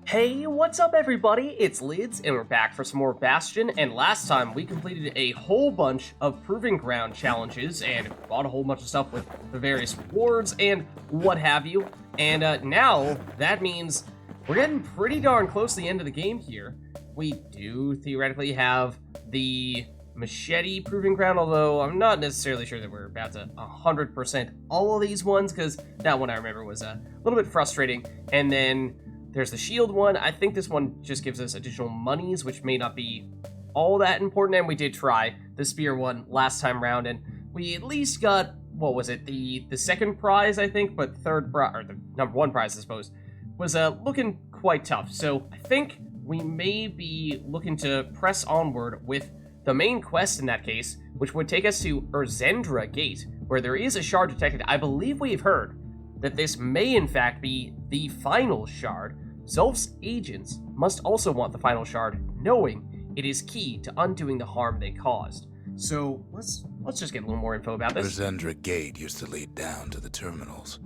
Hey, what's up everybody? It's Lids, and we're back for some more Bastion, and last time we completed a whole bunch of Proving Ground challenges, and bought a whole bunch of stuff with the various rewards and what have you, and now that means we're getting pretty darn close to the end of the game here. We do theoretically have the Machete Proving Ground, although I'm not necessarily sure that we're about to 100% all of these ones, because that one I remember was a little bit frustrating, and then there's the shield one. I think this one just gives us additional monies, which may not be all that important, and we did try the spear one last time round, and we at least got, what was it, the second prize, I think, but third prize, or the number one prize, I suppose, was looking quite tough. So I think we may be looking to press onward with the main quest in that case, which would take us to Urzendra Gate, where there is a shard detected. I believe we've heard that this may in fact be the final shard. Zulf's agents must also want the final shard, knowing it is key to undoing the harm they caused. So let's just get a little more info about this. Urzendra Gate used to lead down to the terminals.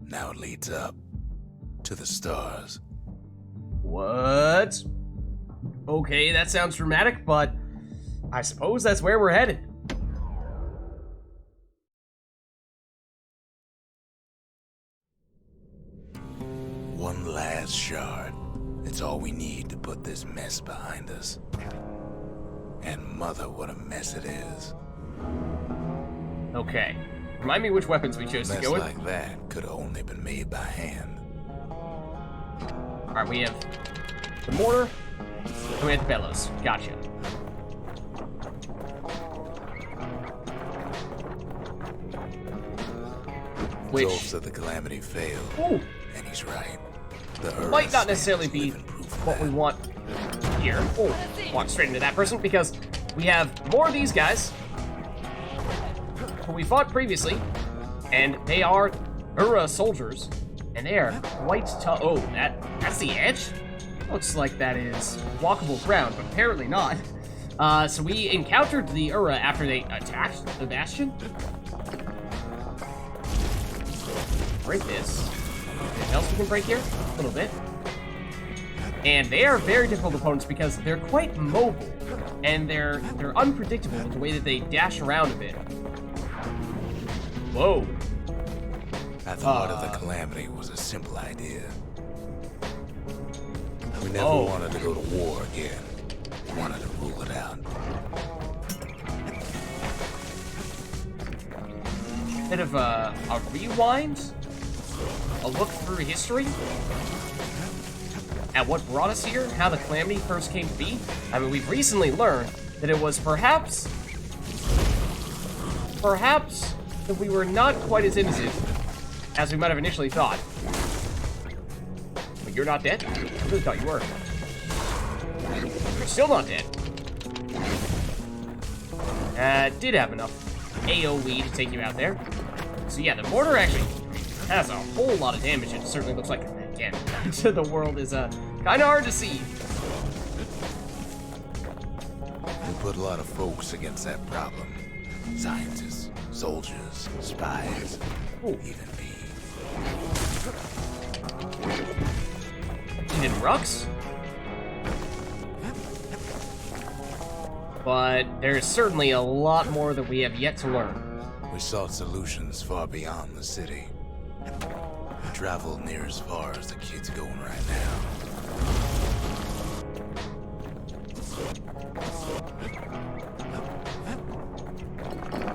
Now it leads up to the stars. What? Okay, that sounds dramatic, but I suppose that's where we're headed. One last shard. It's all we need to put this mess behind us. And mother, what a mess it is. Okay. Remind me which weapons we chose to go with. A mess like that could have only been made by hand. Alright, we have the mortar, and we have the bellows. Gotcha. Which Zulf said the calamity failed. Ooh. And he's right. Might not necessarily be what we want here. Oh, walk straight into that person, because we have more of these guys who we fought previously, and they are soldiers, and they are quite tough. Oh, that's the edge? Looks like that is walkable ground, but apparently not. So we encountered the after they attacked the Bastion. Break this. Anything else we can break here? A little bit. And they are very difficult opponents because they're quite mobile, and they're unpredictable with the way that they dash around a bit. Whoa. I thought of the calamity was a simple idea. We never wanted to go to war again. We wanted to rule it out. Bit of a rewind? A look through history at what brought us here, how the calamity first came to be. I mean, we've recently learned that it was perhaps that we were not quite as innocent as we might have initially thought. But you're not dead? I really thought you were. You're still not dead. Did have enough AoE to take you out there. So yeah, the mortar actually has a whole lot of damage. It certainly looks like, again, to the world is kind of hard to see. We put a lot of folks against that problem. Scientists, soldiers, spies, even me. Even Rux? But there's certainly a lot more that we have yet to learn. We sought solutions far beyond the city. We traveled near as far as the kid's going right now.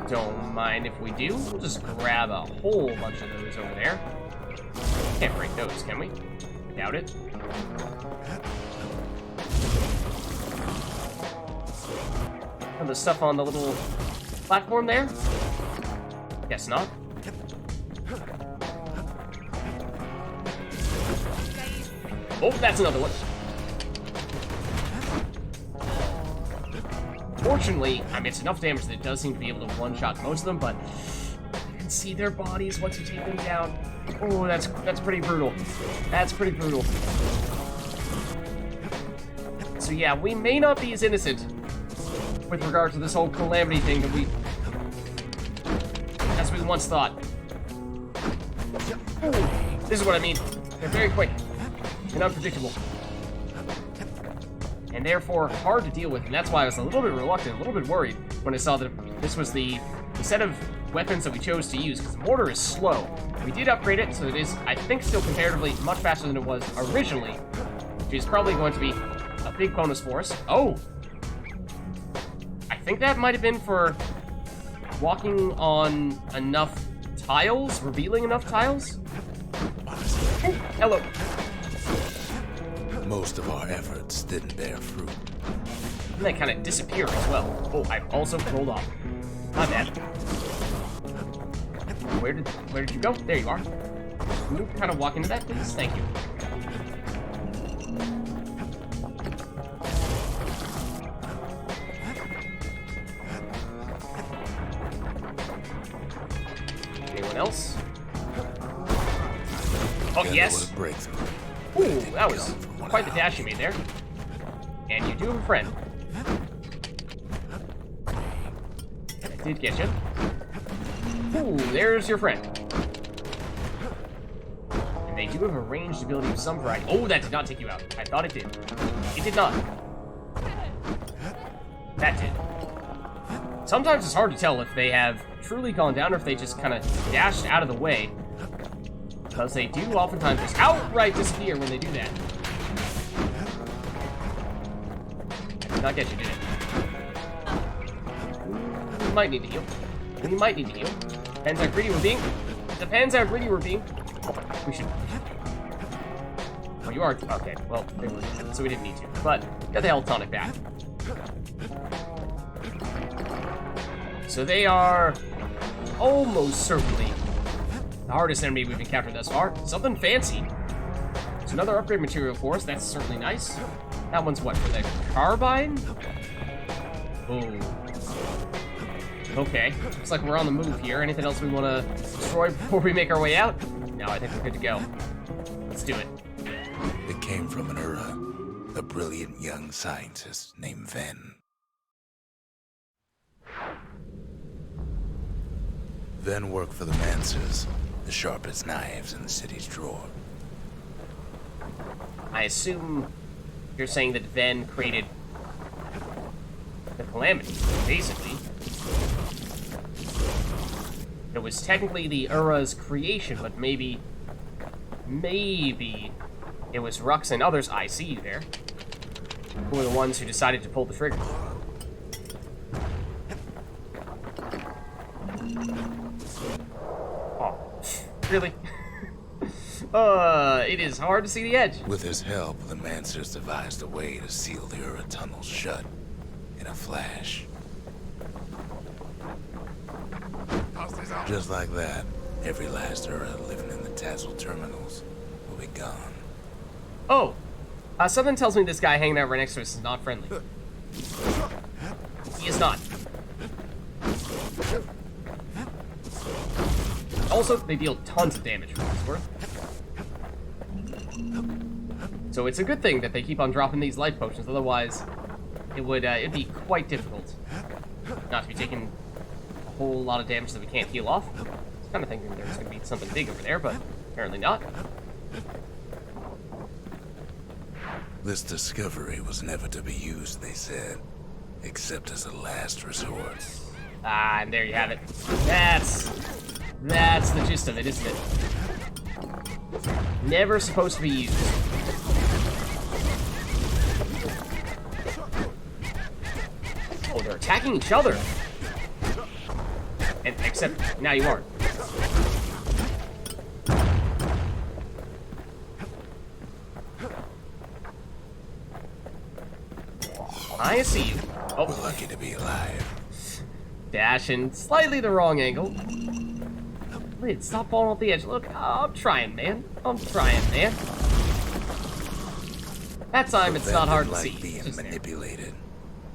Don't mind if we do. We'll just grab a whole bunch of those over there. Can't break those, can we? I doubt it. And the stuff on the little platform there? Guess not. Oh, that's another one. Fortunately, I mean, it's enough damage that it does seem to be able to one-shot most of them, but you can see their bodies once you take them down. Oh, that's pretty brutal. That's pretty brutal. So yeah, we may not be as innocent with regard to this whole calamity thing that as we once thought. Ooh, this is what I mean. They're very quick and unpredictable. and therefore hard to deal with, and that's why I was a little bit reluctant, a little bit worried when I saw that this was the set of weapons that we chose to use, because the mortar is slow. We did upgrade it, so it is, I think, still comparatively much faster than it was originally, which is probably going to be a big bonus for us. Oh! I think that might have been for walking on enough tiles, revealing enough tiles? Oh, hello. Most of our efforts didn't bear fruit. And they kind of disappear as well. Oh, I also rolled off. My bad. Where did you go? There you are. Can you kind of walk into that, please? Thank you. Anyone else? Oh, yes. Ooh, that was quite the dash you made there. And you do have a friend. I did get you. Ooh, there's your friend. And they do have a ranged ability of some variety. Oh, that did not take you out. I thought it did. It did not. That did. Sometimes it's hard to tell if they have truly gone down or if they just kind of dashed out of the way. Because they do oftentimes just outright disappear when they do that. I did not get you, did it? We might need to heal. We might need to heal. Depends how greedy we're being. Depends how greedy we're being. We should. Oh, you are. Okay, well, so we didn't need to. But, got the health tonic back. So they are almost certainly the hardest enemy we've encountered thus far. Something fancy. It's another upgrade material for us. That's certainly nice. That one's what, for the carbine? Ooh. Okay. Looks like we're on the move here. Anything else we want to destroy before we make our way out? No, I think we're good to go. Let's do it. It came from an Ura, a brilliant young scientist named Ven. Ven worked for the Mancers, the sharpest knives in the city's drawer. I assume you're saying that Ven created the Calamity, basically. It was technically the Ura's creation, but maybe it was Rux and others, I see you there, who were the ones who decided to pull the trigger. Oh, really? It is hard to see the edge. With his help, the Mancers devised a way to seal the Ura tunnels shut in a flash. Just like that, every last Ura living in the Tassel terminals will be gone. Oh, something tells me this guy hanging out right next to us is not friendly. He is not. Also, they deal tons of damage for what it's worth. So it's a good thing that they keep on dropping these life potions, otherwise it'd be quite difficult not to be taking a whole lot of damage that we can't heal off. I was kind of thinking there was going to be something big over there, but apparently not. This discovery was never to be used, they said, except as a last resort. Ah, and there you have it. That's the gist of it, isn't it? Never supposed to be used. Oh, they're attacking each other. And except now you aren't. I see you. Oh, we're lucky to be alive. Dash in slightly the wrong angle. Wait, stop falling off the edge. Look, I'm trying, man. I'm trying, man. That time it's not hard to see. Being manipulated.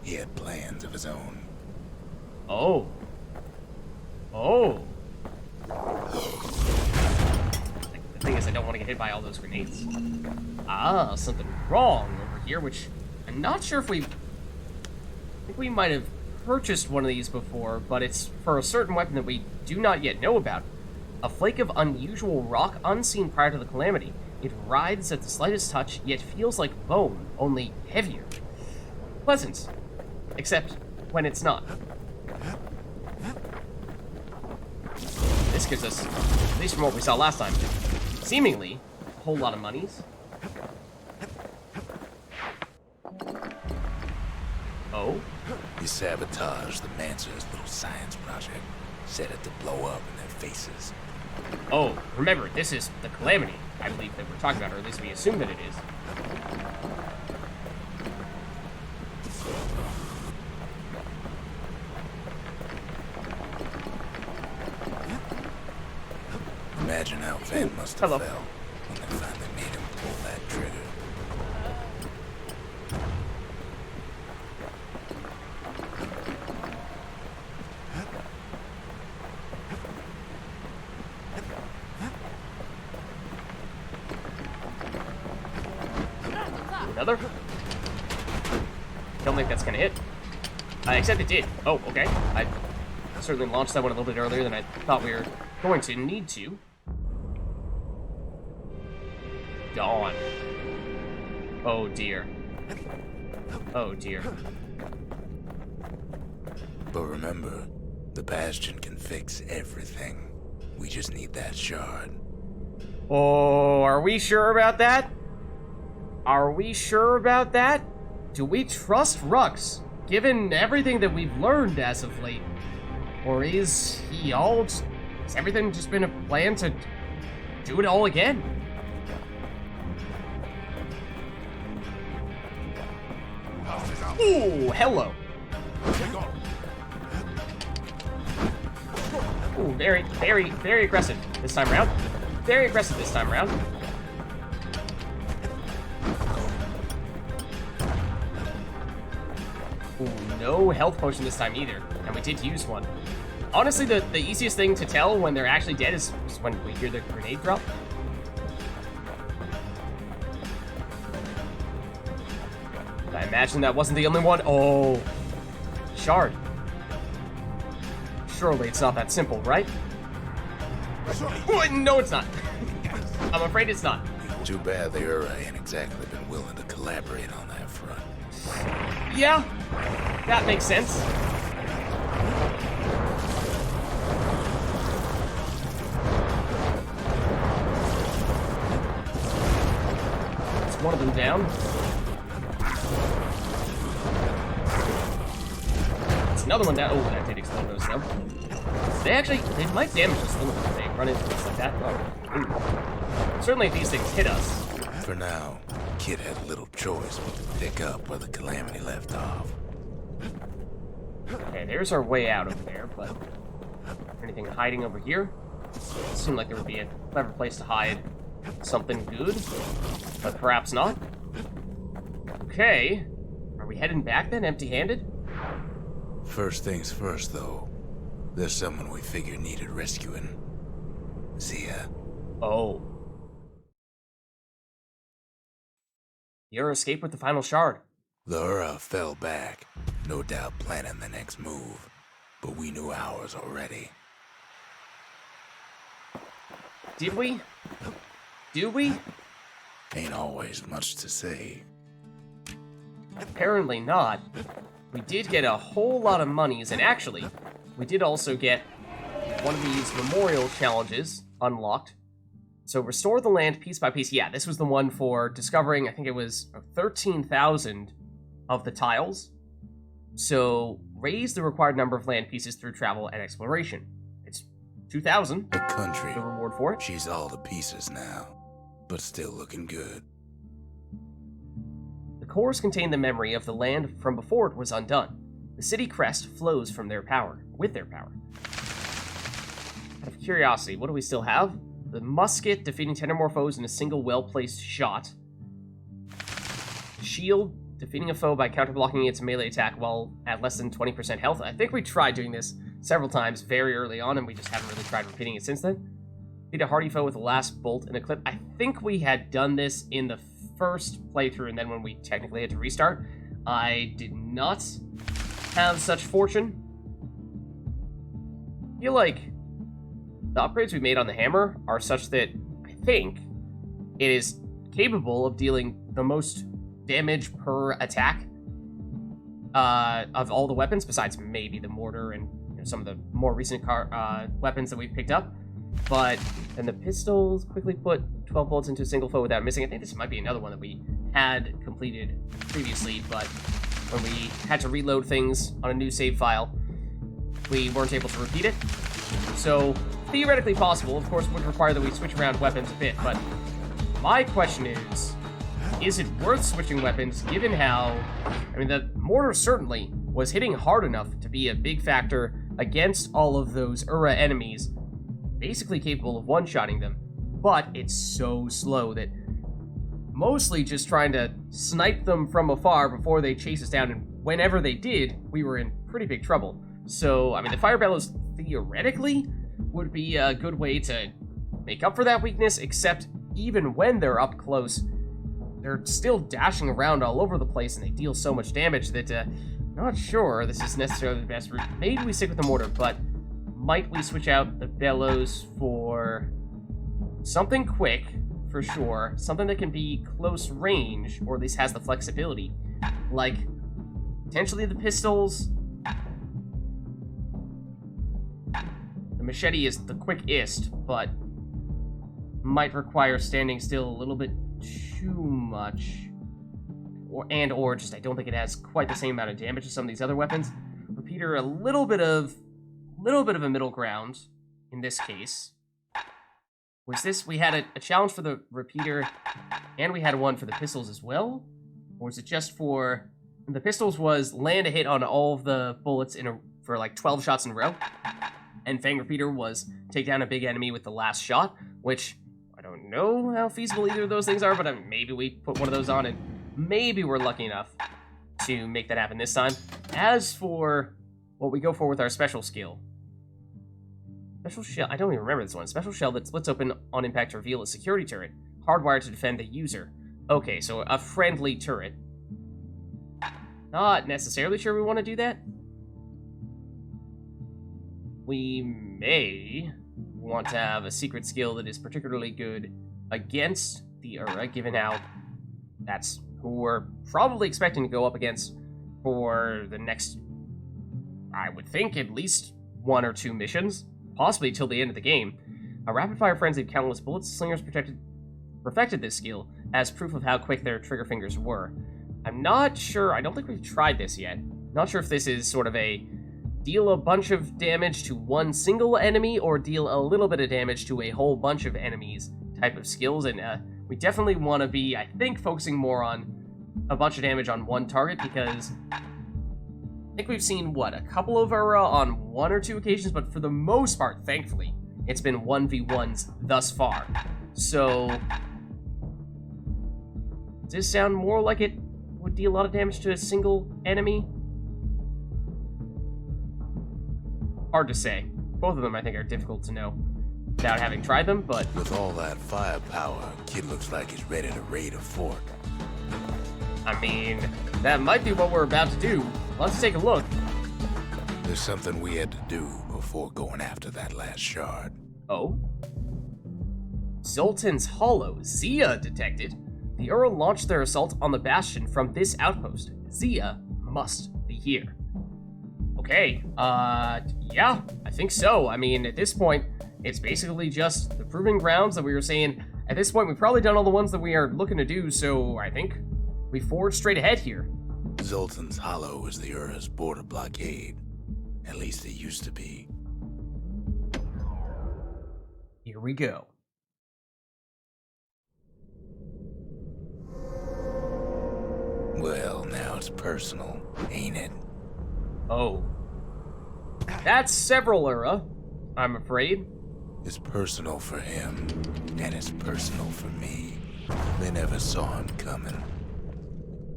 He had plans of his own. Oh. Oh. The thing is, I don't want to get hit by all those grenades. Ah, something wrong over here, which I'm not sure if I think we might have purchased one of these before, but it's for a certain weapon that we do not yet know about. A flake of unusual rock unseen prior to the Calamity. It writhes at the slightest touch, yet feels like bone, only heavier. Pleasant. Except when it's not. This gives us, at least from what we saw last time, seemingly a whole lot of monies. Oh? You sabotaged the Mancer's little science project. Set it to blow up in their faces. Oh, remember, this is the Calamity, I believe, that we're talking about, or at least we assume that it is. Imagine how Van must have hello. felt when they finally made him pull that trigger. Another? Don't think that's gonna hit. Except it did. Oh, okay. I certainly launched that one a little bit earlier than I thought we were going to need to. Gone. Oh dear. Oh dear. But remember, the Bastion can fix everything. We just need that shard. Oh, are we sure about that? Are we sure about that? Do we trust Rux, given everything that we've learned as of late? Or is he all... Has everything just been a plan to do it all again? Ooh, hello. Ooh, very, very, very aggressive this time around. Very aggressive this time around. Ooh, no health potion this time either, and we did use one. Honestly, the easiest thing to tell when they're actually dead is when we hear the grenade drop. I imagine that wasn't the only one. Oh, shard. Surely it's not that simple, right? Oh, no, it's not. I'm afraid it's not. Too bad the Ura ain't exactly been willing to collaborate on that front. Yeah, that makes sense. It's one of them down. It's another one down. Oh, that did explode those though. They might damage us a little bit if they run into things like that. Oh, ooh. Certainly if these things hit us. For now, Kid had little choice but to pick up where the Calamity left off. Okay, there's our way out over there, but anything hiding over here? Seemed like there would be a clever place to hide something good, but perhaps not. Okay, are we heading back then, empty-handed? First things first, though. There's someone we figured needed rescuing. See ya. Oh. Your escape with the final shard. The Ura fell back, no doubt planning the next move, but we knew ours already. Did we? Do we? Ain't always much to say. Apparently not. We did get a whole lot of monies, and actually, we did also get one of these memorial challenges unlocked. So restore the land piece by piece. Yeah, this was the one for discovering, I think it was 13,000 of the tiles. So raise the required number of land pieces through travel and exploration. It's 2,000. The country. The reward for it. She's all to pieces now, but still looking good. The cores contain the memory of the land from before it was undone. The city crest flows from their power, with their power. Out of curiosity, what do we still have? The musket, defeating 10 or more foes in a single well-placed shot. Shield, defeating a foe by counterblocking its melee attack while at less than 20% health. I think we tried doing this several times very early on, and we just haven't really tried repeating it since then. Defeat a hardy foe with the last bolt in a clip. I think we had done this in the first playthrough, and then when we technically had to restart, I did not have such fortune. I feel like the upgrades we made on the hammer are such that I think it is capable of dealing the most damage per attack of all the weapons, besides maybe the mortar and some of the more recent weapons that we've picked up. But then the pistols quickly put 12 bullets into a single foe without missing. I think this might be another one that we had completed previously, but when we had to reload things on a new save file, we weren't able to repeat it. So, theoretically possible, of course, would require that we switch around weapons a bit, but my question is it worth switching weapons given how, I mean, the mortar certainly was hitting hard enough to be a big factor against all of those Ura enemies, basically capable of one-shotting them, but it's so slow that mostly just trying to snipe them from afar before they chase us down, and whenever they did, we were in pretty big trouble. So, I mean, the fire bellows theoretically would be a good way to make up for that weakness, except even when they're up close, they're still dashing around all over the place and they deal so much damage that, not sure this is necessarily the best route. Maybe we stick with the mortar, but might we switch out the bellows for something quick, for sure, something that can be close range, or at least has the flexibility, like potentially the pistols. The machete is the quickest, but might require standing still a little bit too much, or just I don't think it has quite the same amount of damage as some of these other weapons. Repeater, a little bit of a middle ground in this case. We had a challenge for the repeater, and we had one for the pistols as well? Or was it just for... The pistols was land a hit on all of the bullets for like 12 shots in a row, and Fang Repeater was take down a big enemy with the last shot, which I don't know how feasible either of those things are, but maybe we put one of those on, and maybe we're lucky enough to make that happen this time. As for what we go for with our special skill, special shell, I don't even remember this one. Special shell that splits open on impact to reveal a security turret, hardwired to defend the user. Okay, so a friendly turret. Not necessarily sure we want to do that. We may want to have a secret skill that is particularly good against the Ura, given how that's who we're probably expecting to go up against for the next, I would think, at least 1 or 2 missions, possibly till the end of the game. A rapid-fire frenzy of countless bullets, slingers perfected this skill as proof of how quick their trigger fingers were. I'm not sure, I don't think we've tried this yet. Not sure if this is sort of a deal a bunch of damage to one single enemy or deal a little bit of damage to a whole bunch of enemies type of skills, and we definitely want to be, I think, focusing more on a bunch of damage on one target, because I think we've seen, what, a couple of Ura on 1 or 2 occasions, but for the most part, thankfully, it's been 1v1s thus far. So, does this sound more like it would deal a lot of damage to a single enemy? Hard to say. Both of them, I think, are difficult to know without having tried them, but... With all that firepower, kid looks like he's ready to raid a fort. I mean, that might be what we're about to do. Let's take a look. There's something we had to do before going after that last shard. Oh? ZULTE'N's Hollow. Zia detected. The Ura launched their assault on the Bastion from this outpost. Zia must be here. Okay, yeah, I think so. I mean, at this point, it's basically just the proving grounds that we were saying. At this point, we've probably done all the ones that we are looking to do, so I think we forge straight ahead here. ZULTE'N's Hollow is the Ura's border blockade. At least it used to be. Here we go. Well, now it's personal, ain't it? Oh. That's several Ura, I'm afraid. It's personal for him, and it's personal for me. They never saw him coming.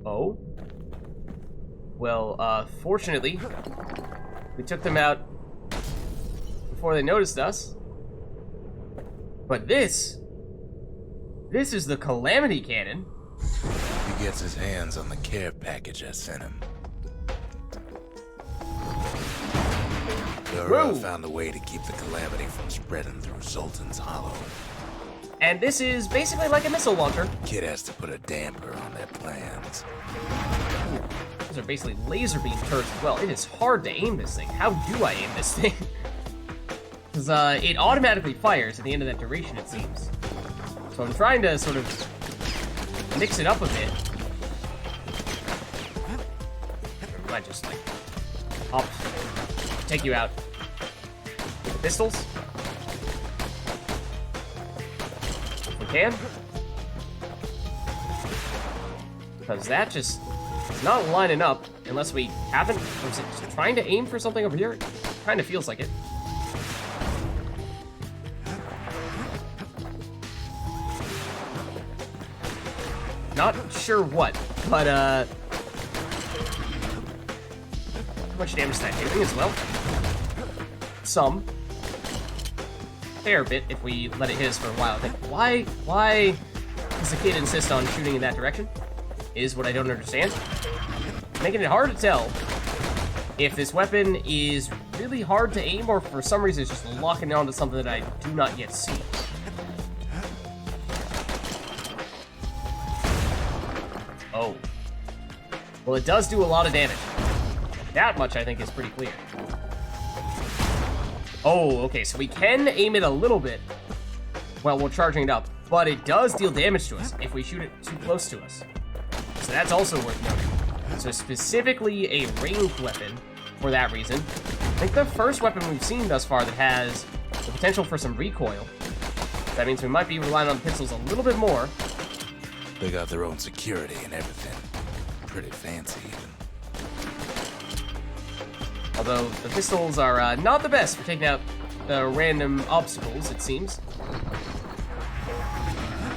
Oh? Well, fortunately, we took them out before they noticed us. But this is the Calamity Cannon. He gets his hands on the care package I sent him. The Ura found a way to keep the Calamity from spreading through ZULTE'N's Hollow. And this is basically like a missile launcher. Kid has to put a damper on their plans. Those are basically laser beam turrets as well. It is hard to aim this thing. How do I aim this thing? Because it automatically fires at the end of that duration, it seems. So I'm trying to sort of mix it up a bit. I might just, like, hop, take you out with the pistols. If we can. Because that just is not lining up unless we haven't. Or is it just trying to aim for something over here? It kind of feels like it. Not sure what, but how much damage is that doing as well? Some. A fair bit if we let it hit us for a while. I think, why does the kid insist on shooting in that direction? Is what I don't understand. Making it hard to tell if this weapon is really hard to aim or for some reason it's just locking onto something that I do not yet see. Oh. Well, it does do a lot of damage. That much, I think, is pretty clear. Oh, okay, so we can aim it a little bit while we're charging it up, but it does deal damage to us if we shoot it too close to us. So that's also worth noting. So specifically a ranged weapon for that reason. I think the first weapon we've seen thus far that has the potential for some recoil. That means we might be relying on the pistols a little bit more. They got their own security and everything. Pretty fancy, even. Although the pistols are not the best for taking out the random obstacles, it seems.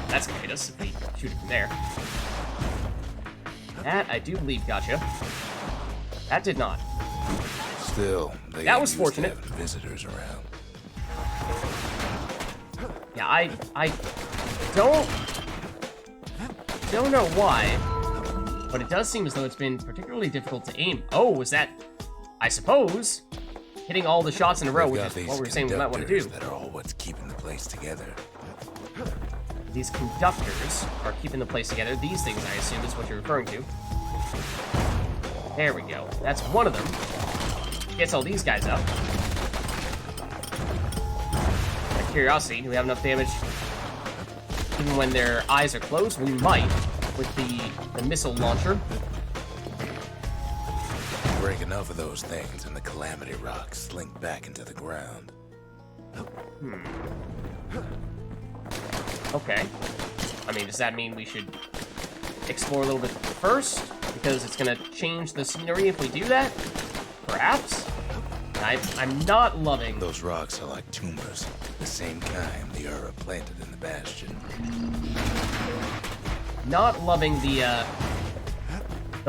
That's gonna hit us if we shoot it from there. That, I do believe, gotcha. That did not. Still, they that was fortunate. Visitors around. Yeah, I don't know why, but it does seem as though it's been particularly difficult to aim. Oh, was that, I suppose, hitting all the shots in a row, which is what we were saying we might want to do. That are all what's keeping the place together. These conductors are keeping the place together. These things, I assume, is what you're referring to. There we go. That's one of them. Gets all these guys up. Out of curiosity, do we have enough damage? Even when their eyes are closed, we might with the missile launcher. Break enough of those things and the calamity rocks slink back into the ground. Okay. I mean, does that mean we should explore a little bit first? Because it's gonna change the scenery if we do that? Perhaps? I'm not loving... Those rocks are like tumors, the same kind the Ura planted in the Bastion. Not loving the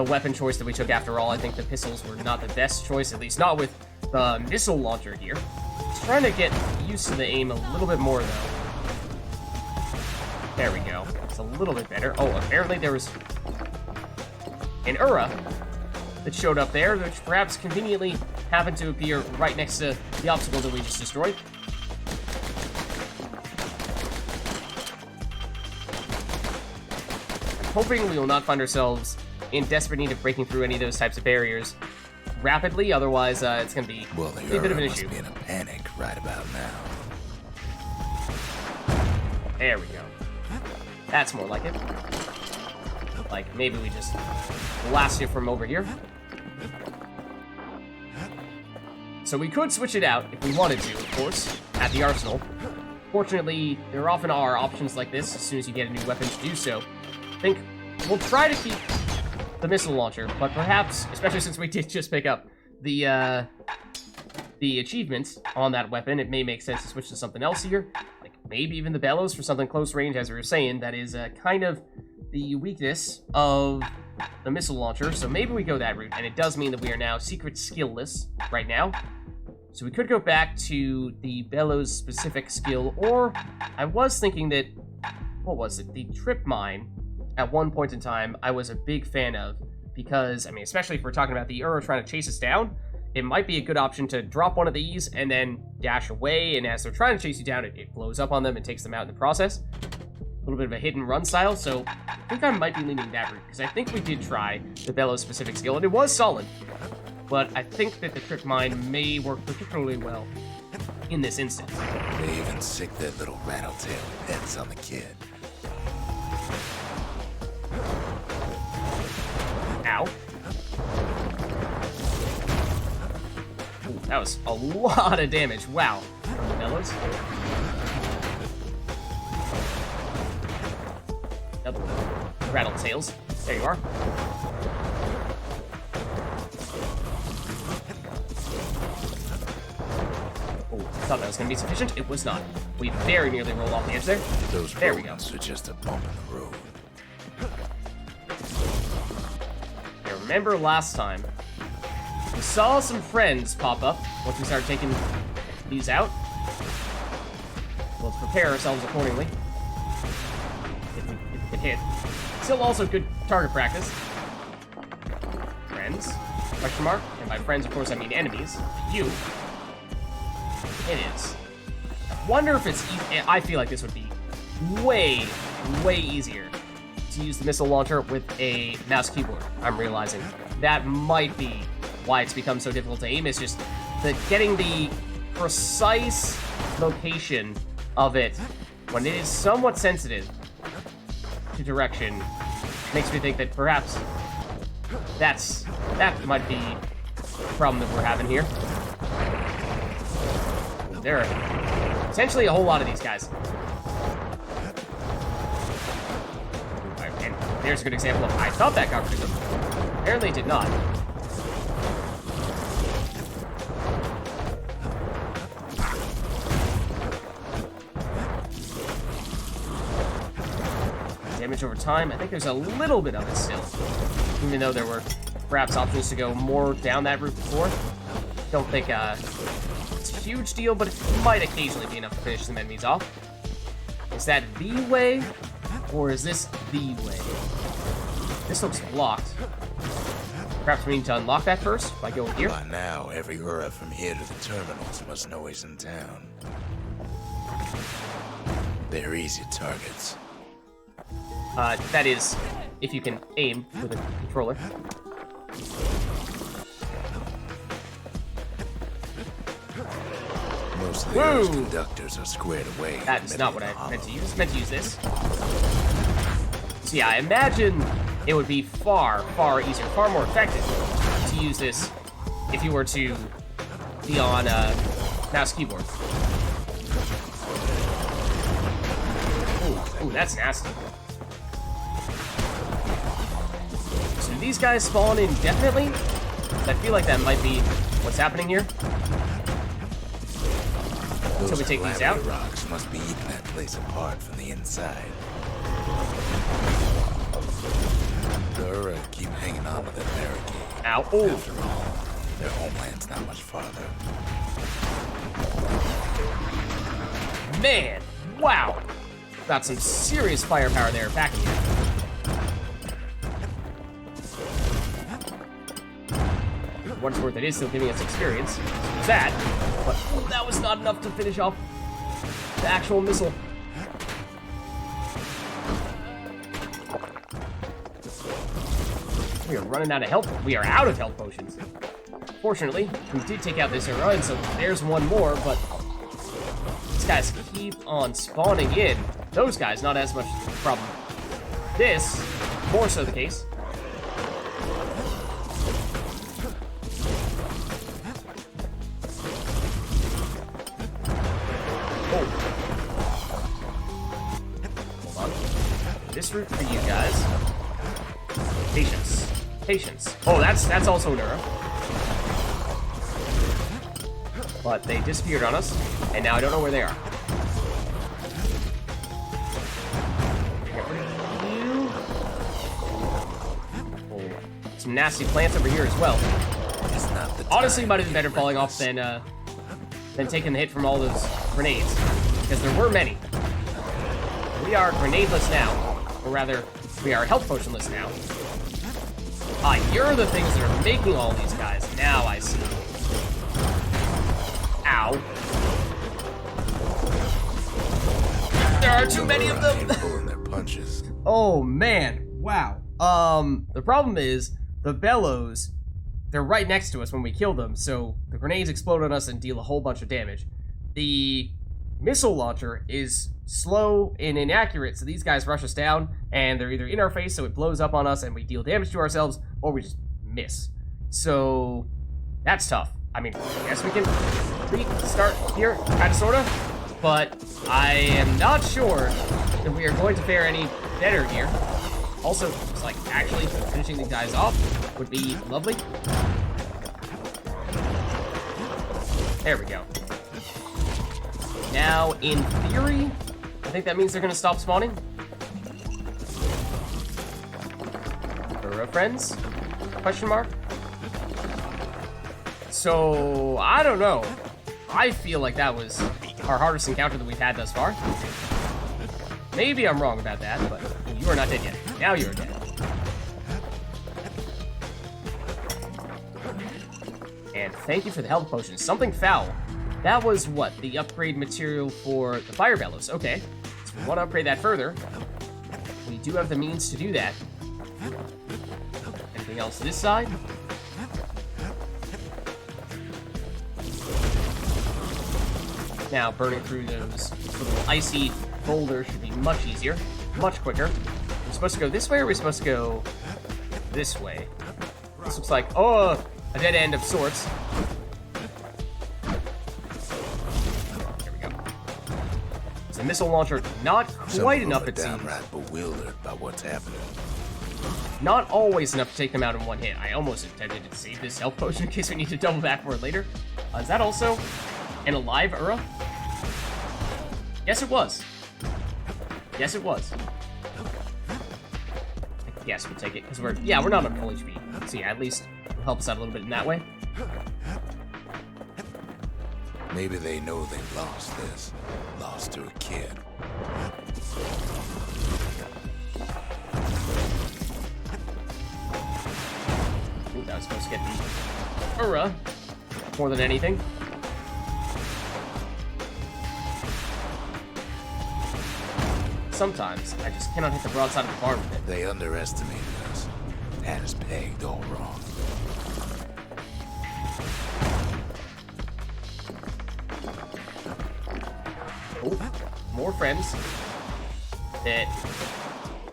weapon choice that we took after all. I think the pistols were not the best choice, at least not with the missile launcher here. Just trying to get used to the aim a little bit more, though. There we go. It's a little bit better. Oh, apparently there was an Ura that showed up there, which perhaps conveniently happened to appear right next to the obstacle that we just destroyed. I'm hoping we will not find ourselves in desperate need of breaking through any of those types of barriers rapidly, otherwise it's going to be a bit of an issue. Must be in a panic right about now. There we go. That's more like it. Like, maybe we just blast you from over here. So we could switch it out if we wanted to, of course, at the arsenal. Fortunately, there often are options like this as soon as you get a new weapon to do so. I think we'll try to keep the missile launcher, but perhaps, especially since we did just pick up the achievements on that weapon, it may make sense to switch to something else here. Like, maybe even the bellows for something close range, as we were saying. That is kind of the weakness of the missile launcher, so maybe we go that route, and it does mean that we are now secret skill-less right now. So we could go back to the bellows specific skill, or I was thinking that, what was it, the trip mine at one point in time I was a big fan of, because, I mean, especially if we're talking about the Ura trying to chase us down, it might be a good option to drop one of these and then dash away, and as they're trying to chase you down, it blows up on them and takes them out in the process. A little bit of a hit and run style, so I think I might be leaning that route, because I think we did try the Bellows specific skill, and it was solid. But I think that the Trick Mine may work particularly well in this instance. They even sick their little rattletail heads on the kid. Ow. Ooh, that was a lot of damage. Wow. From the Bellows. Double rattletails. There you are. Oh, I thought that was going to be sufficient. It was not. We very nearly rolled off the edge there. Those there we go. are just a bump in the road. I remember last time we saw some friends pop up once we started taking these out. Let's prepare ourselves accordingly. If we can hit. Still also good target practice. Friends? Question mark. And by friends, of course, I mean enemies. You. It is. I wonder if it's I feel like this would be way, way easier to use the missile launcher with a mouse keyboard. I'm realizing that might be why it's become so difficult to aim. It's just that getting the precise location of it when it is somewhat sensitive to direction makes me think that perhaps that might be the problem that we're having here. There are potentially a whole lot of these guys. And there's a good example of I thought that got rid of them. Apparently it did not. Damage over time, I think there's a little bit of it still. Even though there were perhaps options to go more down that route before. Don't think it's a huge deal, but it might occasionally be enough to finish some enemies off. Is that the way? Or is this the way? This looks blocked. Perhaps we need to unlock that first by going here. By now, every Ura from here to the terminals must know he's in town. They're easy targets. That is, if you can aim with a controller. Most of the Ura's conductors are squared away. That's not what I meant to use. I meant to use this. So yeah, I imagine it would be far, far easier, far more effective to use this if you were to be on a mouse keyboard. Ooh, that's nasty. So do these guys spawn indefinitely? I feel like that might be what's happening here. So we take these out. Rocks must be eating that place apart from the inside. The Ura keep hanging on to their barricade. Ow. Ooh. After all, their homeland's not much farther. Man, wow. Got some serious firepower there back here. For what it's worth, it is still giving us experience. There's that. But that was not enough to finish off the actual missile. We are running out of health. We are out of health potions. Fortunately, we did take out this run, so there's one more, but these guys keep on spawning in. Those guys, not as much a problem. This, more so the case. Oh. Hold on. This route for you guys. Patience. Patience. Oh, that's also an Ura. But they disappeared on us, and now I don't know where they are. Get rid of you. Oh, some nasty plants over here as well. It's not the Honestly, might have been better falling off than taking the hit from all those grenades, because there were many. We are grenadeless now, or rather, we are health potionless now. Ah, you're the things that are making all these guys. Now I see. Ow. There are too many of them. Pulling their punches. Oh man, wow. The problem is the bellows, they're right next to us when we kill them, so the grenades explode on us and deal a whole bunch of damage. The missile launcher is slow and inaccurate, so these guys rush us down, and they're either in our face, so it blows up on us and we deal damage to ourselves, or we just miss. So that's tough. I mean, I guess we can restart here, kinda sorta, but I am not sure that we are going to fare any better here. Also, just like actually finishing these guys off would be lovely. There we go. Now, in theory, I think that means they're gonna stop spawning. Hello, friends? Question mark? So, I don't know. I feel like that was our hardest encounter that we've had thus far. Maybe I'm wrong about that, but you are not dead yet. Now you're dead. And thank you for the health potion. Something foul. That was what? The upgrade material for the fire bellows. Okay. So we want to upgrade that further. We do have the means to do that. Anything else this side? Now, burning through those little icy boulders should be much easier, much quicker. We're supposed to go this way, or are we supposed to go this way? This looks like, oh, a dead end of sorts. There we go. It's a missile launcher, not quite enough, it seems. Downright bewildered by what's happening. Not always enough to take them out in one hit. I almost intended to save this health potion in case we need to double back for it later. Is that also an alive Ura? Yes, it was. Yes, it was. I guess we'll take it, because we're not on full HP. So yeah, at least it'll help us out a little bit in that way. Maybe they know they've lost this. Lost to a kid. Ooh, that was supposed to get the Ura more than anything. Sometimes I just cannot hit the broadside of the bar with it. They underestimated us. Had us pegged all wrong. Oh, more friends.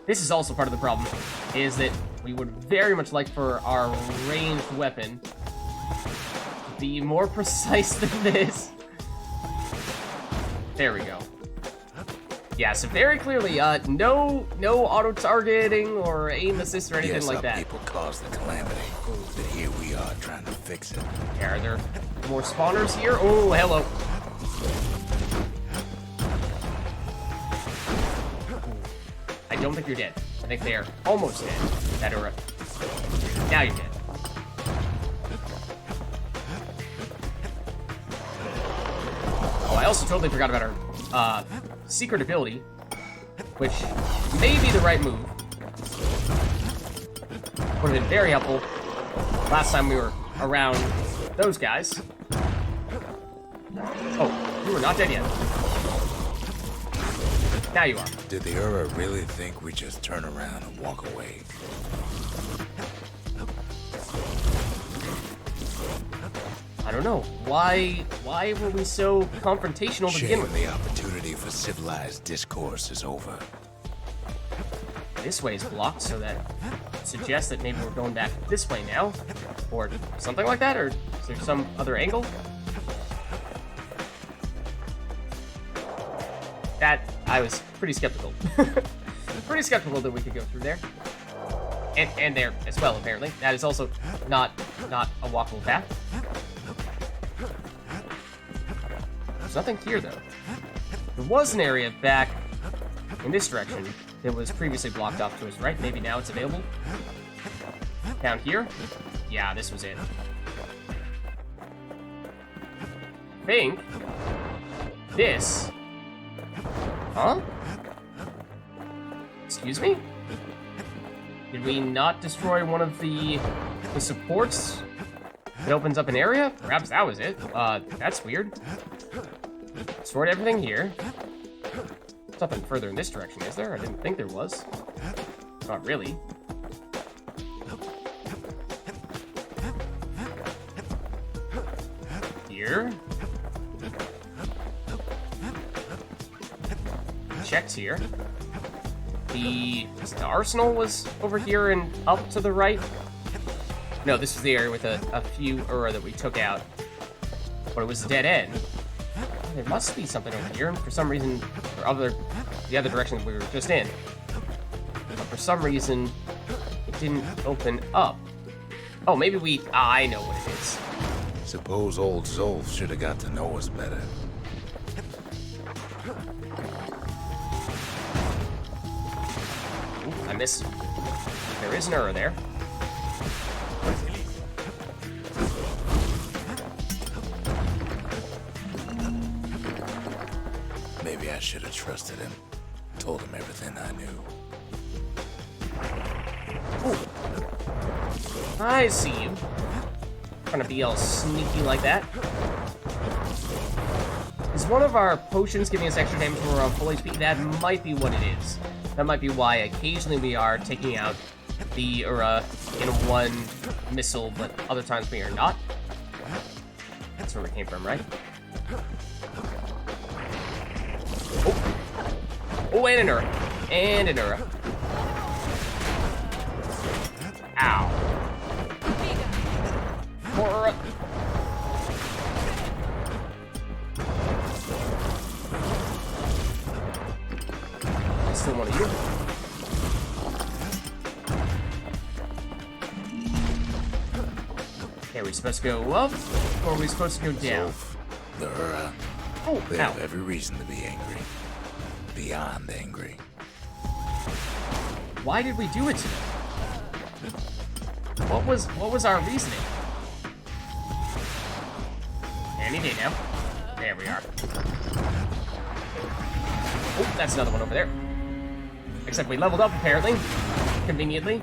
This is also part of the problem, is that we would very much like for our ranged weapon to be more precise than this. There we go. Yeah, so very clearly, no auto-targeting or aim assist or anything like that. People caused the calamity, but here we are trying to fix it. Yeah, are there more spawners here? Oh, hello. I don't think you're dead. I think they are almost dead. That Ura. Now you're dead. Oh, I also totally forgot about our secret ability, which may be the right move. Would have been very helpful last time we were around those guys. Oh, you were not dead yet. Now you are. Did the Ura really think we just turn around and walk away? I don't know. Why were we so confrontational to begin with? The opportunity for civilized discourse is over. This way is blocked, so that suggests that maybe we're going back this way now. Or something like that, or is there some other angle? That, I was pretty skeptical. Pretty skeptical that we could go through there. And there as well, apparently. That is also not a walkable path. There's nothing here, though. There was an area back in this direction that was previously blocked off to us, right? Maybe now it's available? Down here? Yeah, this was it. I think this... Huh? Excuse me? Did we not destroy one of the supports It opens up an area? Perhaps that was it. That's weird. Stored everything here. There's nothing further in this direction, is there? I didn't think there was. Not really. Here. Checked here. The arsenal was over here and up to the right. No, this was the area with a few Ura that we took out. But it was a dead end. There must be something over here, and for some reason, the other direction we were just in. But for some reason, it didn't open up. Oh, maybe I know what it is. Suppose old Zolf should have got to know us better. Ooh, I missed. There is an Ura there. Maybe I should have trusted him. Told him everything I knew. Ooh. I see you. Trying to be all sneaky like that. Is one of our potions giving us extra damage when we're on full HP? That might be what it is. That might be why occasionally we are taking out the Ura in one missile, but other times we are not. That's where we came from, right? Oh, oh, and an Ura. And an Ura. Ow. More Ura. Still one of you. Okay, are we supposed to go up, or are we supposed to go down? The Ura. Oh, They ow. have every reason to be angry. Beyond angry. Why did we do it to them? What was our reasoning? Any day now. There we are. Oh, that's another one over there. Except we leveled up, apparently. Conveniently.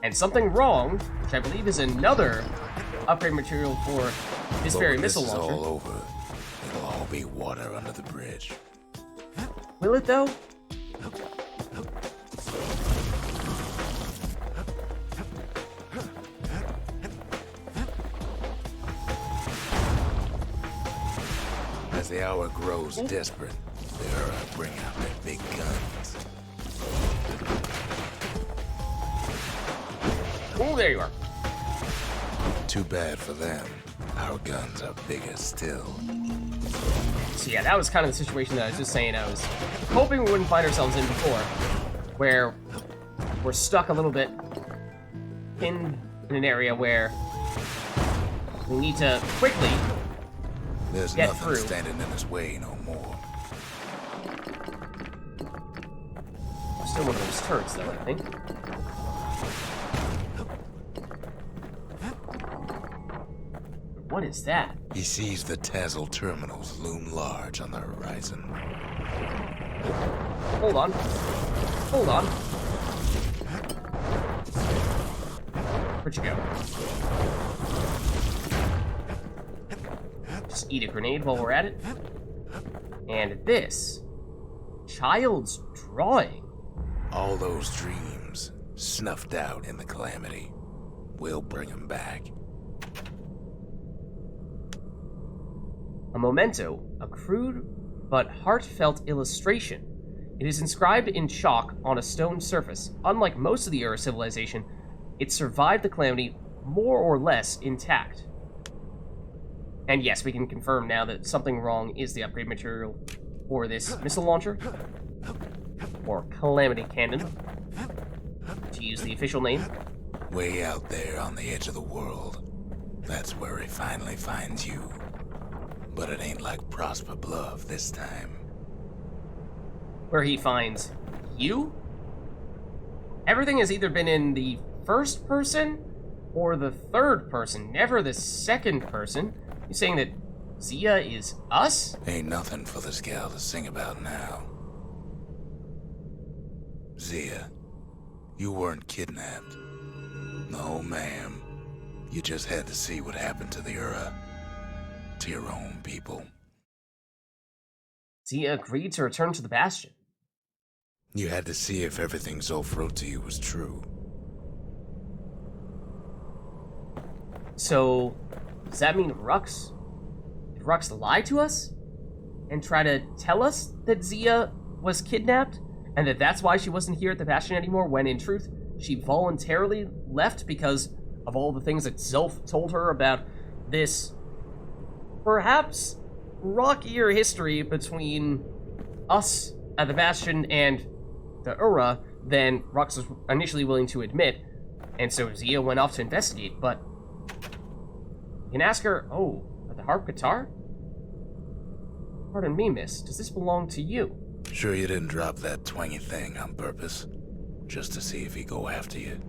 And something wrong, which I believe is another upgrade material for this But very when missile this launcher. is all over, it'll all be water under the bridge. Will it, though? As the hour grows desperate, the Ura bring out their big guns. Oh, there you are. Too bad for them. Our guns are bigger still. So yeah, that was kind of the situation that I was just saying I was hoping we wouldn't find ourselves in before, where we're stuck a little bit in an area where we need to quickly There's get nothing through. standing in his way no more. Still one of those turrets, though, I think. What is that? He sees the Tazzle terminals loom large on the horizon. Hold on. Hold on. Where'd you go? Just eat a grenade while we're at it. And this. Child's drawing. All those dreams, snuffed out in the calamity. We'll bring them back. A memento, a crude but heartfelt illustration. It is inscribed in chalk on a stone surface. Unlike most of the Ura civilization, it survived the calamity more or less intact. And yes, we can confirm now that something wrong is the upgrade material for this missile launcher, or Calamity Cannon, to use the official name. Way out there on the edge of the world. That's where he finally finds you. But it ain't like Prosper Bluff this time. Where he finds you? Everything has either been in the first person or the third person, never the second person. You saying that Zia is us? Ain't nothing for this gal to sing about now. Zia, you weren't kidnapped. No, ma'am. You just had to see what happened to the Ura. To your own people. Zia agreed to return to the Bastion. You had to see if everything Zulf wrote to you was true. So, does that mean Rux? Did Rux lie to us? And try to tell us that Zia was kidnapped? And that that's why she wasn't here at the Bastion anymore, when in truth, she voluntarily left because of all the things that Zulf told her about this perhaps rockier history between us at the Bastion and the Ura than Rux was initially willing to admit. And so Zia went off to investigate, but you can ask her, oh, at the harp guitar? Pardon me, miss, does this belong to you? Sure you didn't drop that twangy thing on purpose? Just to see if he'd go after you?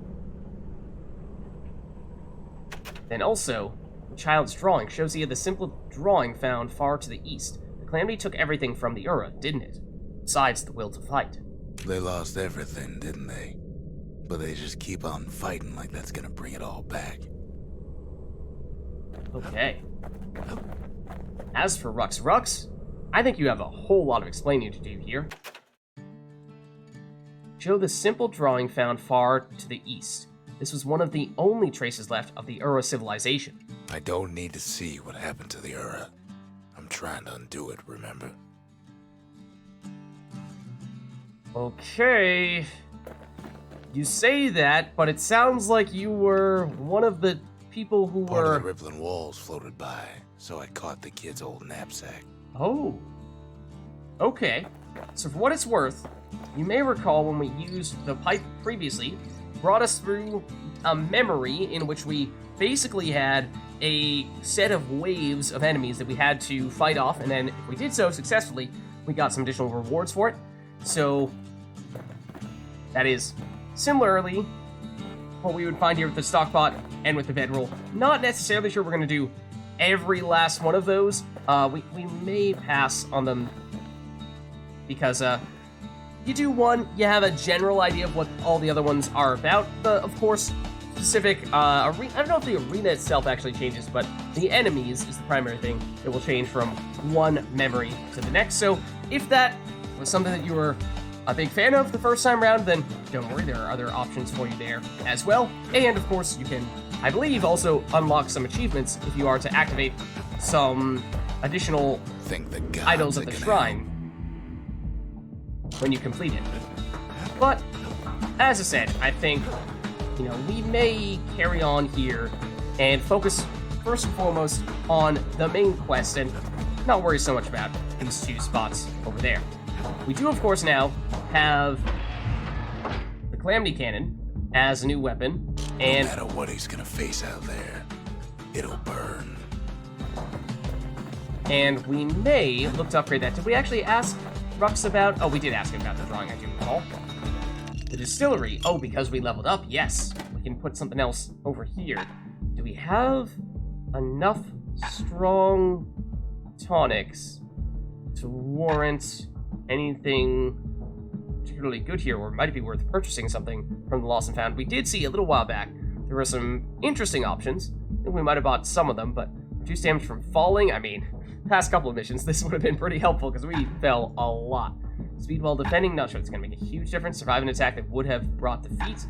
Then also, the child's drawing shows Zia the simple drawing found far to the east. The Calamity took everything from the Ura, didn't it? Besides the will to fight. They lost everything, didn't they? But they just keep on fighting like that's gonna bring it all back. Okay. As for Rux, I think you have a whole lot of explaining to do here. Show the simple drawing found far to the east. This was one of the only traces left of the Ura civilization. I don't need to see what happened to the Ura. I'm trying to undo it, remember? Okay. You say that, but it sounds like you were one of the people who Part were... of the rippling walls floated by, so I caught the kid's old knapsack. Oh. Okay. So for what it's worth, you may recall when we used the pipe previously, brought us through a memory in which we basically had a set of waves of enemies that we had to fight off, and then if we did so successfully, we got some additional rewards for it. So that is similarly what we would find here with the stockpot and with the bedroll. Not necessarily sure we're going to do every last one of those. We may pass on them because you do one, you have a general idea of what all the other ones are about. Of course, specific arena, I don't know if the arena itself actually changes, but the enemies is the primary thing that will change from one memory to the next. So if that was something that you were a big fan of the first time around, then don't worry, there are other options for you there as well. And of course, you can, I believe, also unlock some achievements if you are to activate some additional idols at the shrine when you complete it. But as I said, I think, we may carry on here and focus first and foremost on the main quest and not worry so much about these two spots over there. We do, of course, now have the Calamity Cannon as a new weapon, and no matter what he's gonna face out there, it'll burn. And we may look to upgrade that. Did we actually ask Rux about... Oh, we did ask him about the drawing, I do recall. The distillery. Oh, because we leveled up, yes. We can put something else over here. Do we have enough strong tonics to warrant anything particularly good here, or might it be worth purchasing something from the Lost and Found? We did see a little while back there were some interesting options. I think we might have bought some of them, but reduced damage from falling. I mean, past couple of missions, this would have been pretty helpful because we fell a lot. Speed while defending, not sure it's going to make a huge difference. Survive an attack that would have brought defeat.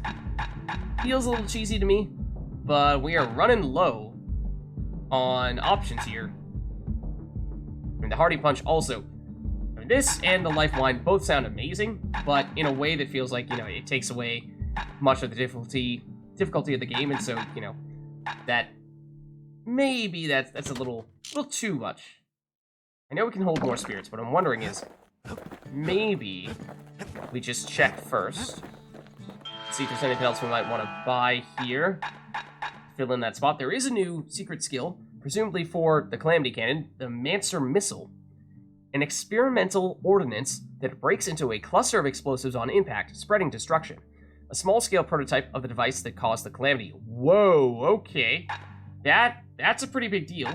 Feels a little cheesy to me, but we are running low on options here. I mean, the Hardy Punch also. I mean, this and the Lifeline both sound amazing, but in a way that feels like, it takes away much of the difficulty of the game, and so, that maybe that's a little too much. I know we can hold more spirits, but I'm wondering is, maybe we just check first. See if there's anything else we might want to buy here. Fill in that spot. There is a new secret skill, presumably for the Calamity Cannon, the Mancer Missile. An experimental ordnance that breaks into a cluster of explosives on impact, spreading destruction. A small-scale prototype of the device that caused the Calamity. Whoa, okay. That's a pretty big deal.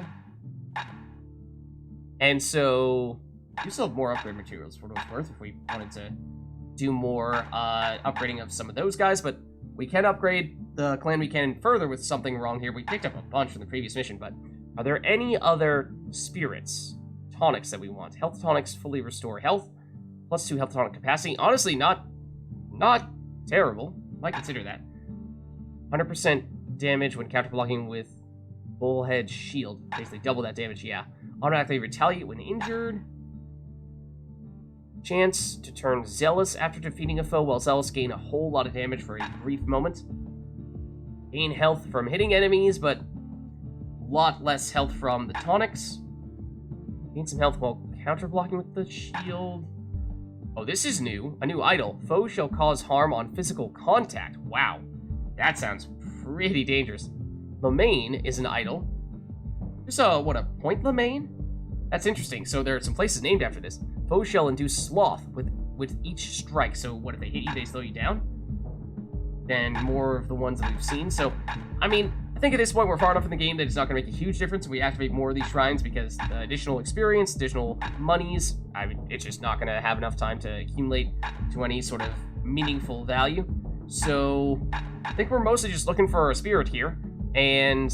And so, we still have more upgrade materials for what it's worth if we wanted to do more upgrading of some of those guys, but we can upgrade the Calamity Cannon further with something wrong here. We picked up a bunch from the previous mission, but are there any other spirits, tonics that we want? Health tonics fully restore health, +2 health tonic capacity. Honestly, not terrible. Might consider that. 100% damage when counterblocking with bullhead shield. Basically double that damage, yeah. Automatically retaliate when injured. Chance to turn zealous after defeating a foe, while zealous gain a whole lot of damage for a brief moment. Gain health from hitting enemies, but a lot less health from the tonics. Gain some health while counterblocking with the shield. Oh, this is new. A new idol. Foes shall cause harm on physical contact. Wow. That sounds pretty dangerous. Lamaine is an idol. There's a point Lamaine? That's interesting. So there are some places named after this. Foes shall induce sloth with each strike. So what, if they hit you, they slow you down? Then more of the ones that we've seen. So, I mean, I think at this point we're far enough in the game that it's not going to make a huge difference if we activate more of these shrines, because the additional experience, additional monies, I mean, it's just not going to have enough time to accumulate to any sort of meaningful value. So, I think we're mostly just looking for a spirit here, and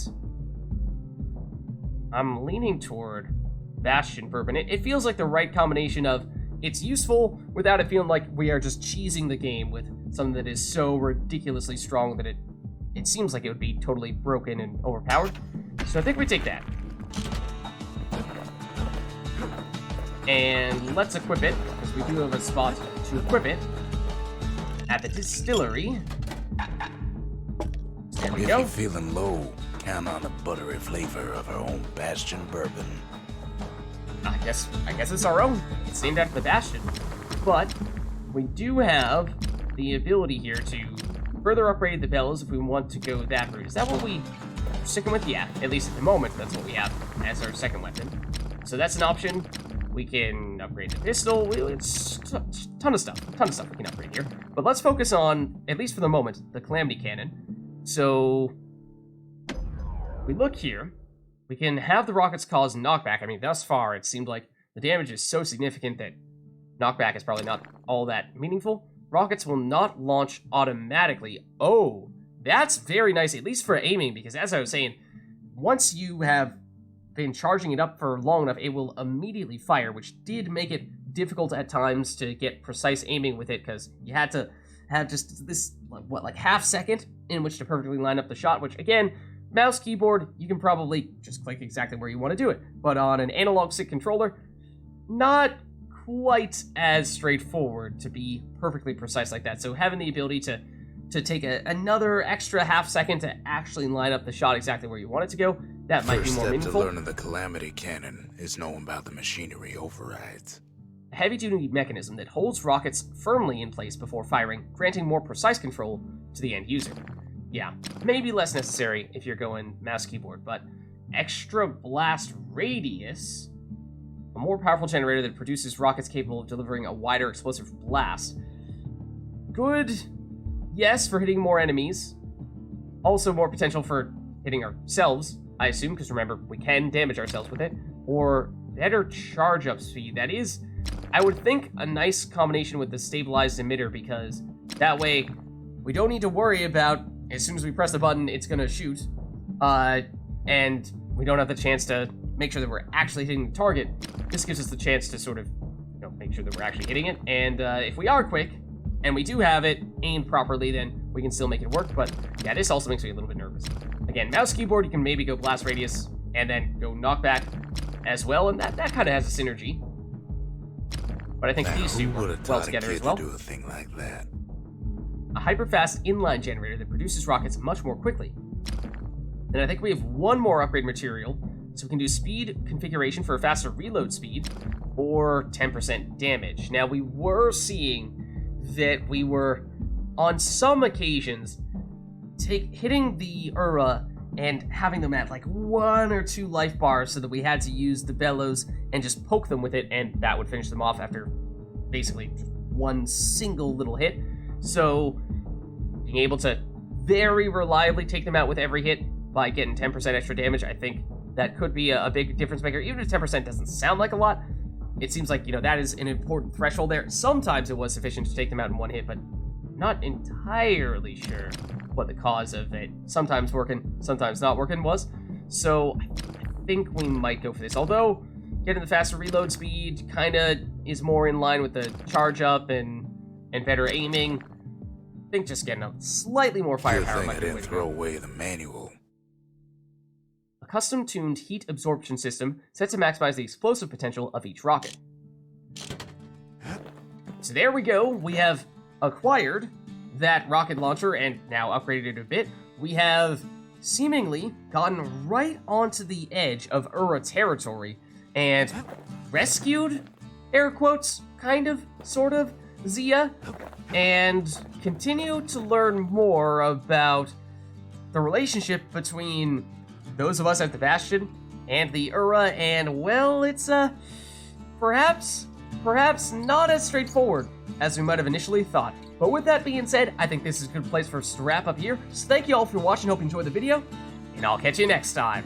I'm leaning toward Bastion Bourbon. It feels like the right combination of it's useful without it feeling like we are just cheesing the game with something that is so ridiculously strong that it seems like it would be totally broken and overpowered. So I think we take that. And let's equip it, because we do have a spot to equip it at the distillery. There we If go. you're feeling low, count on the buttery flavor of our own Bastion Bourbon. I guess it's our own. It's named after the Bastion. But we do have the ability here to further upgrade the bellows if we want to go that route. Is that what we're sticking with? Yeah, at least at the moment, that's what we have as our second weapon. So that's an option. We can upgrade the pistol. It's a ton of stuff we can upgrade here. But let's focus on, at least for the moment, the Calamity Cannon. So we look here. We can have the rockets cause knockback. I mean, thus far, it seemed like the damage is so significant that knockback is probably not all that meaningful. Rockets will not launch automatically. Oh, that's very nice, at least for aiming, because as I was saying, once you have been charging it up for long enough, it will immediately fire, which did make it difficult at times to get precise aiming with it, because you had to have just this, like half second in which to perfectly line up the shot, which again, mouse, keyboard, you can probably just click exactly where you want to do it. But on an analog stick controller, not quite as straightforward to be perfectly precise like that. So having the ability to take another extra half second to actually line up the shot exactly where you want it to go, that might be more First meaningful. step to learning the Calamity Cannon is knowing about the machinery overrides. A heavy-duty mechanism that holds rockets firmly in place before firing, granting more precise control to the end user. Yeah, maybe less necessary if you're going mouse keyboard, but extra blast radius, a more powerful generator that produces rockets capable of delivering a wider explosive blast. Good, yes, for hitting more enemies. Also more potential for hitting ourselves, I assume, because remember, we can damage ourselves with it. Or better charge up speed. That is, I would think, a nice combination with the stabilized emitter, because that way we don't need to worry about as soon as we press the button, it's going to shoot, and we don't have the chance to make sure that we're actually hitting the target. This gives us the chance to sort of, make sure that we're actually hitting it, and if we are quick, and we do have it aimed properly, then we can still make it work, but yeah, this also makes me a little bit nervous. Again, mouse keyboard, you can maybe go blast radius, and then go knockback as well, and that kind of has a synergy. But I think these two work well together as well. Do a thing like that. A hyper-fast inline generator that produces rockets much more quickly. And I think we have one more upgrade material, so we can do speed configuration for a faster reload speed, or 10% damage. Now, we were seeing that we were, on some occasions, hitting the Ura and having them at like 1 or 2 life bars so that we had to use the bellows and just poke them with it, and that would finish them off after basically one single little hit. So, being able to very reliably take them out with every hit by getting 10% extra damage, I think that could be a big difference maker. Even if 10% doesn't sound like a lot, it seems like, that is an important threshold there. Sometimes it was sufficient to take them out in one hit, but not entirely sure what the cause of it sometimes working, sometimes not working was. So I think we might go for this. Although getting the faster reload speed kind of is more in line with the charge up and better aiming. I think just getting a slightly more firepower might I be the way didn't to throw go. away the manual. A custom-tuned heat absorption system set to maximize the explosive potential of each rocket. So there we go. We have acquired that rocket launcher and now upgraded it a bit. We have seemingly gotten right onto the edge of Ura territory and rescued, air quotes, kind of, sort of, Zia, and continue to learn more about the relationship between those of us at the Bastion and the Ura, and, well, it's, perhaps not as straightforward as we might have initially thought. But with that being said, I think this is a good place for us to wrap up here. So thank you all for watching, hope you enjoyed the video, and I'll catch you next time.